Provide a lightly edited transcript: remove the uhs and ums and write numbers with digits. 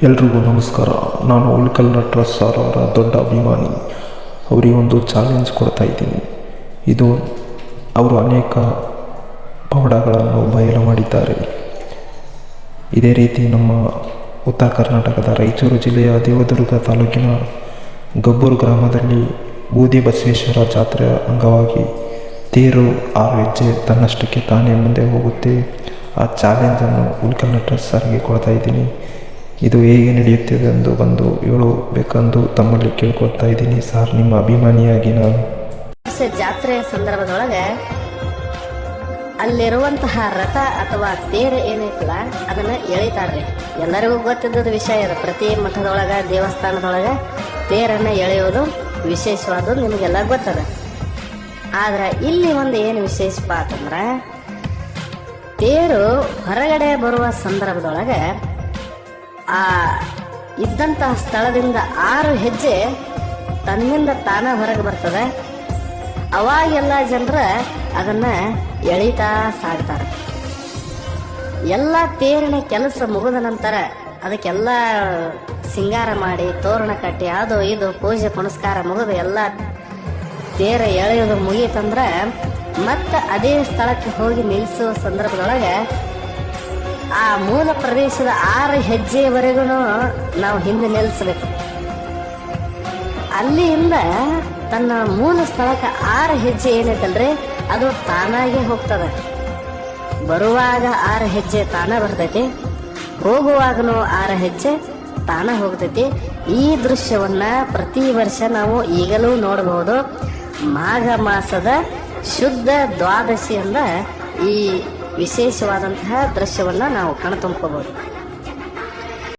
ಎಲ್ರಿಗೂ ನಮಸ್ಕಾರ. ನಾನು ಉಳ್ಕಲ್ ನಟರಾಜ್ ಸರ್ ಅವರ ದೊಡ್ಡ ಅಭಿಮಾನಿ. ಅವರಿಗೊಂದು ಚಾಲೆಂಜ್ ಕೊಡ್ತಾ ಇದ್ದೀನಿ. ಇದು ಅವರು ಅನೇಕ ಪವಾಡಗಳನ್ನು ಬಯಲು ಮಾಡಿದ್ದಾರೆ. ಇದೇ ರೀತಿ ನಮ್ಮ ಉತ್ತರ ಕರ್ನಾಟಕದ ರಾಯಚೂರು ಜಿಲ್ಲೆಯ ದೇವದುರ್ಗ ತಾಲೂಕಿನ ಗಬ್ಬೂರು ಗ್ರಾಮದಲ್ಲಿ ಬೂದಿ ಬಸವೇಶ್ವರ ಜಾತ್ರೆಯ ಅಂಗವಾಗಿ ತೇರು 6 ಹೆಜ್ಜೆ ತನ್ನಷ್ಟಕ್ಕೆ ತಾನೇ ಮುಂದೆ ಹೋಗುತ್ತೆ. ಆ ಚಾಲೆಂಜನ್ನು ಉಳ್ಕಲ್ ನಟರಾಜ್ ಸರ್ಗೆ ಕೊಡ್ತಾ ಇದ್ದೀನಿ. ಇದು ಹೇಗೆ ನಡೆಯುತ್ತಿದೆ ಎಂದು ಬಂದು ಹೇಳಬೇಕೆಂದು ತಮ್ಮಲ್ಲಿ ಕೇಳ್ಕೊಳ್ತಾ ಇದ್ದೀನಿ. ಸರ್, ನಿಮ್ಮ ಅಭಿಮಾನಿಯಾಗಿ ನಾನು. ಜಾತ್ರೆಯ ಸಂದರ್ಭದೊಳಗೆ ಅಲ್ಲಿರುವಂತಹ ರಥ ಅಥವಾ ತೇರು ಏನೈತಲ್ಲ ಅದನ್ನ ಎಳಿತಾರ್ರಿ. ಎಲ್ಲರಿಗೂ ಗೊತ್ತಿದ್ದದ ವಿಷಯ ಇದು. ಪ್ರತಿ ಮಠದೊಳಗ ದೇವಸ್ಥಾನದೊಳಗ ತೇರನ್ನ ಎಳೆಯೋದು ವಿಶೇಷವಾದದ್ದು ನಿಮಗೆಲ್ಲ ಗೊತ್ತದ. ಆದ್ರೆ ಇಲ್ಲಿ ಒಂದು ಏನು ವಿಶೇಷಪ್ಪ ಅಂತಂದ್ರೆ, ತೇರು ಹೊರಗಡೆ ಬರುವ ಸಂದರ್ಭದೊಳಗೆ ಆ ಇದ್ದಂತಹ ಸ್ಥಳದಿಂದ 6 ಹೆಜ್ಜೆ ತನ್ನಿಂದ ತಾನ ಹೊರಗೆ ಬರ್ತದೆ. ಅವಾಗೆಲ್ಲ ಜನರ ಅದನ್ನ ಎಳಿತಾ ಸಾಗ್ತಾರೆ. ಎಲ್ಲ ತೇರಿನ ಕೆಲಸ ಮುಗಿದ ನಂತರ ಅದಕ್ಕೆಲ್ಲ ಸಿಂಗಾರ ಮಾಡಿ ತೋರಣ ಕಟ್ಟಿ ಅದು ಇದು ಪೂಜೆ ಪುನಸ್ಕಾರ ಮುಗಿದು ಎಲ್ಲ ತೇರ ಎಳೆಯೋದು ಮುಗೀತಂದ್ರೆ ಮತ್ತೆ ಅದೇ ಸ್ಥಳಕ್ಕೆ ಹೋಗಿ ನಿಲ್ಲಿಸುವ ಸಂದರ್ಭದೊಳಗೆ ಆ ಮೂಲ ಪ್ರದೇಶದ 6 ಹೆಜ್ಜೆವರೆಗೂ ನಾವು ಹಿಂದೆ ನಿಲ್ಲಿಸಬೇಕು. ಅಲ್ಲಿಂದ ತನ್ನ ಮೂಲ ಸ್ಥಳಕ್ಕೆ 6 ಹೆಜ್ಜೆ ಏನೈತಲ್ರಿ ಅದು ತಾನಾಗೆ ಹೋಗ್ತದೆ. ಬರುವಾಗ 6 ಹೆಜ್ಜೆ ತಾನ ಬರ್ತೈತಿ, ಹೋಗುವಾಗನು 6 ಹೆಜ್ಜೆ ತಾನ ಹೋಗ್ತೈತಿ. ಈ ದೃಶ್ಯವನ್ನ ಪ್ರತಿ ವರ್ಷ ನಾವು ಈಗಲೂ ನೋಡಬಹುದು. ಮಾಘ ಮಾಸದ ಶುದ್ಧ ದ್ವಾದಶಿಯಿಂದ ಈ ವಿಶೇಷವಾದಂತಹ ದೃಶ್ಯವನ್ನ ನಾವು ಕಣ್ತುಂಬ್ಕೋಬಹುದು.